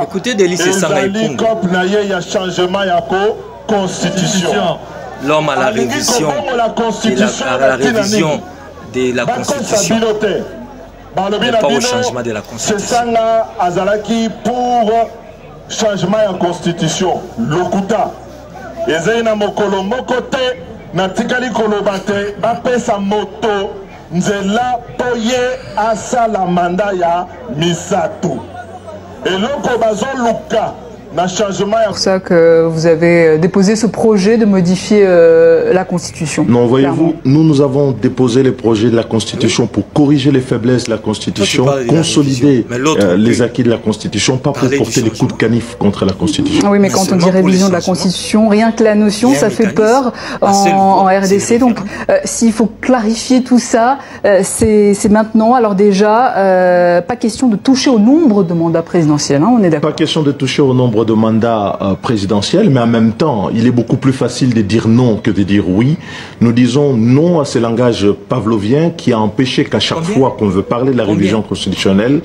Écoutez Delis Esanga Epungu. L'homme à la révision de la Constitution. Mais pas au changement de la Constitution. Pour changement de la Constitution. Lokuta. Ezena mokolo mokote na tikali kolobate bapesa moto nzela poye asala manda ya misatu. Eloko bazo luka. C'est pour ça que vous avez déposé ce projet de modifier la Constitution. Non, voyez-vous, nous avons déposé les projets de la Constitution pour corriger les faiblesses de la Constitution, consolider les acquis de la Constitution, pas pour porter des coups de canif contre la Constitution. Ah oui, mais quand on dit révision de la Constitution, rien que la notion, ça fait peur en RDC. Donc, s'il faut clarifier tout ça, c'est maintenant. Alors déjà, pas question de toucher au nombre de mandats présidentiels, hein, on est d'accord. Pas question de toucher au nombre de mandats présidentiels, mais en même temps, il est beaucoup plus facile de dire non que de dire oui. Nous disons non à ce langage pavlovien qui a empêché qu'à chaque fois qu'on veut parler de la révision constitutionnelle,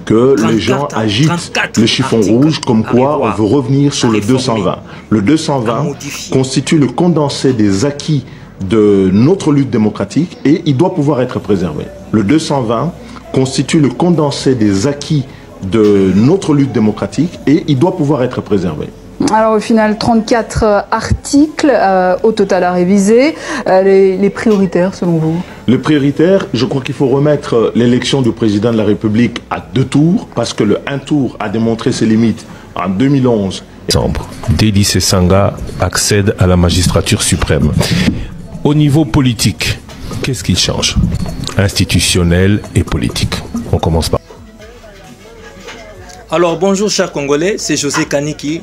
que les gens agitent le chiffon rouge comme quoi on veut revenir sur le 220. Le 220 constitue le condensé des acquis de notre lutte démocratique et il doit pouvoir être préservé. Le 220 constitue le condensé des acquis de notre lutte démocratique et il doit pouvoir être préservé. Alors au final, 34 articles au total à réviser. Les prioritaires selon vous? Les prioritaires, je crois qu'il faut remettre l'élection du président de la République à 2 tours parce que le 1 tour a démontré ses limites en 2011. Delis Esanga accède à la magistrature suprême. Au niveau politique, qu'est-ce qu'il change? Institutionnel et politique. On commence par... Alors bonjour chers Congolais, c'est José Kaniki,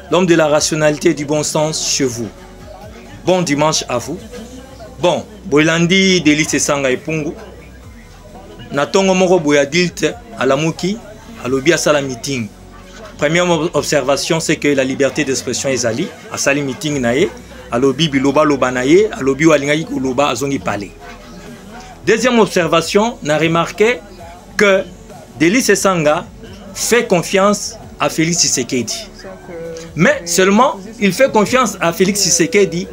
l'homme de la rationalité et du bon sens chez vous. Bon dimanche à vous. Bon, Boylandi Delis Esanga Epungu. Natongo moko boyadilte alamuki, alobi asala meeting. Première observation, c'est que la liberté d'expression est ali, asali meeting nae, alobi biloba loba nae, alobi walingaki koloba azongi parler. Deuxième observation, on a remarqué que Delis Esanga fait confiance à Félix Tshisekedi. Mais seulement, il fait confiance à Félix Tshisekedi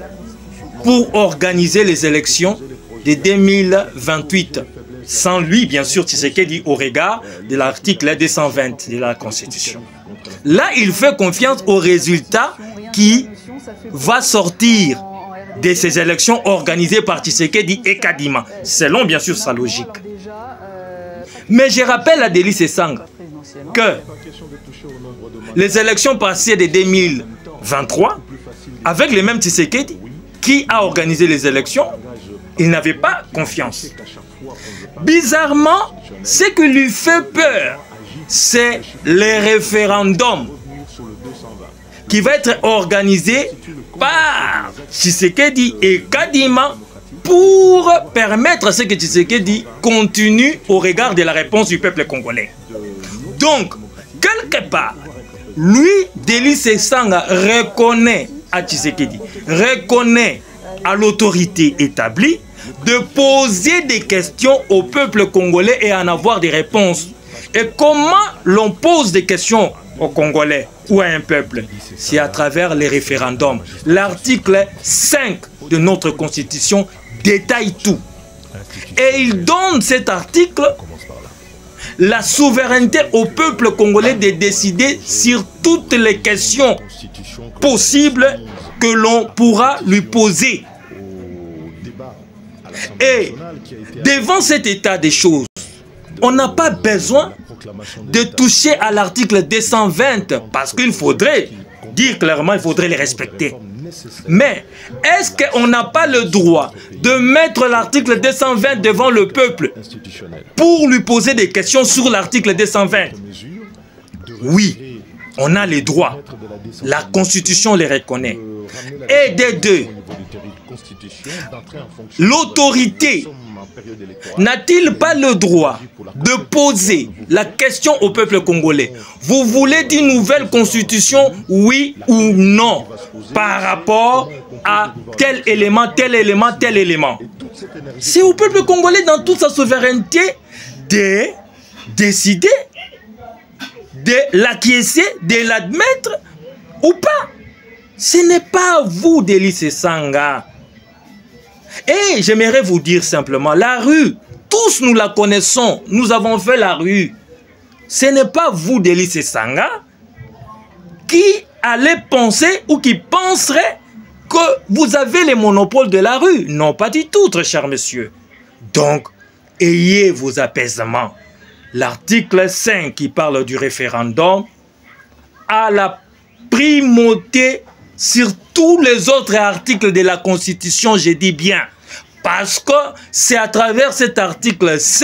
pour organiser les élections de 2028. Sans lui, bien sûr, Tshisekedi au regard de l'article 220 de la Constitution. Là, il fait confiance au résultat qui va sortir de ces élections organisées par Tshisekedi et Kadima, selon bien sûr sa logique. Mais je rappelle à Delis Esanga que les élections passées de 2023, avec les mêmes Tshisekedi, qui a organisé les élections, il n'avait pas confiance. Bizarrement, ce qui lui fait peur, c'est les référendums qui va être organisé par Tshisekedi et Kadima pour permettre à ce que Tshisekedi continue au regard de la réponse du peuple congolais. Donc, quelque part, lui, Delis Esanga, reconnaît à Tshisekedi, reconnaît à l'autorité établie de poser des questions au peuple congolais et en avoir des réponses. Et comment l'on pose des questions aux Congolais ou à un peuple? C'est à travers les référendums. L'article 5 de notre Constitution détaille tout. Et il donne cet article la souveraineté au peuple congolais de décider sur toutes les questions possibles que l'on pourra lui poser. Et devant cet état des choses, on n'a pas besoin de toucher à l'article 220 parce qu'il faudrait dire clairement, il faudrait les respecter. Mais est-ce qu'on n'a pas le droit de mettre l'article 220 devant le peuple pour lui poser des questions sur l'article 220? Oui, on a les droits. La Constitution les reconnaît. Et des deux, l'autorité n'a-t-il pas le droit de poser la question au peuple congolais? Vous voulez d'une nouvelle constitution, oui ou non, par rapport à tel élément, tel élément, tel élément? C'est au peuple congolais dans toute sa souveraineté de décider. de l'acquiescer, de l'admettre ou pas. Ce n'est pas vous, Délice Sanga. Et j'aimerais vous dire simplement, la rue, tous nous la connaissons, nous avons fait la rue. Ce n'est pas vous, Délice Sanga, qui allez penser ou qui penserait que vous avez les monopoles de la rue. Non, pas du tout, très cher monsieur. Donc, ayez vos apaisements. L'article 5 qui parle du référendum a la primauté sur tous les autres articles de la Constitution, je dis bien. Parce que c'est à travers cet article 5